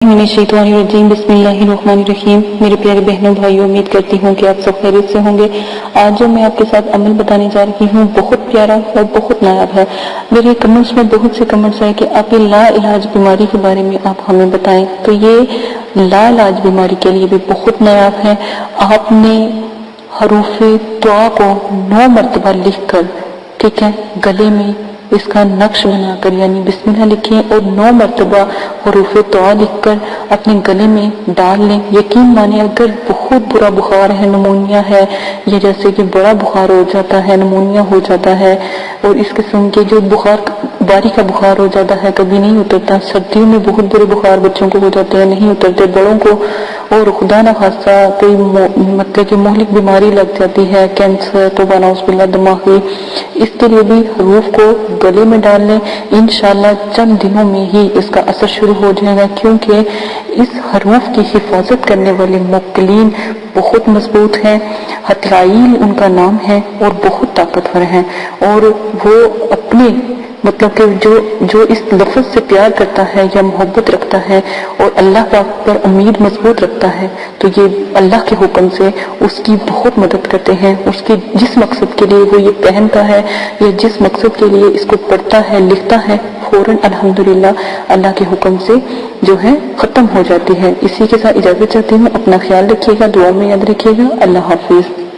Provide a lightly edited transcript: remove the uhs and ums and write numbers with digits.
बिस्मिल्लाहिर्रहमानिर्रहीम। मेरे प्यारे बहनों भाइयों, उम्मीद करती हूँ कि आप सब खैरियत से होंगे। आज जो मैं आपके साथ अमल बताने जा रही हूँ बहुत प्यारा और बहुत नायाब है। मेरे कमेंट्स में बहुत से कमेंट्स आए कि आप ये ला इलाज बीमारी के बारे में आप हमें बताएं, तो ये ला इलाज बीमारी के लिए भी बहुत नायाब है। आपने हरूफे दुआ को 9 मरतबा लिख कर, ठीक है, गले में इसका नक्श बनाकर यानी बिस्मिल्लाह लिखिए और 9 मरतबा हरूफे दुआ लिखकर अपने गले में डाल लें। यकीन माने अगर बहुत बुरा बुखार है, नमोनिया है, या जैसे कि बड़ा बुखार हो जाता है, नमोनिया हो जाता है, और इस किस्म के जो बुखार बारी का बुखार हो जाता है, कभी नहीं उतरता। सर्दियों में बहुत बुरे बुखार बच्चों को हो जाते हैं, नहीं उतरते, बड़ों को, और खुदा न खासा कोई मतलब कि मोहलिक बीमारी लग जाती है, कैंसर, तौबा नाउज़ुबिल्लाह, दिमागी, इसके लिए भी हरूफ को गले में डाल लें। इंशाअल्लाह चंद दिनों में ही इसका असर शुरू हो जाएगा, क्योंकि इस हरूफ की हिफाजत करने वाले मुक्लिन बहुत मजबूत हैं। हथराइल उनका नाम है और बहुत ताकतवर हैं, और वो अपने मतलब कि जो इस लफ्ज से प्यार करता है या मोहब्बत रखता है और अल्लाह पाक पर उम्मीद मजबूत रखता है, तो ये अल्लाह के हुक्म से उसकी बहुत मदद करते हैं। उसके जिस मकसद के लिए वो ये पहनता है या जिस मकसद के लिए इसको पढ़ता है, लिखता है, फौरन अल्हम्दुलिल्लाह अल्लाह के हुक्म से जो है खत्म हो जाती है। इसी के साथ इजाजत चाहती हूँ। अपना ख्याल रखिएगा, दुआ में याद रखिएगा। अल्लाह हाफिज।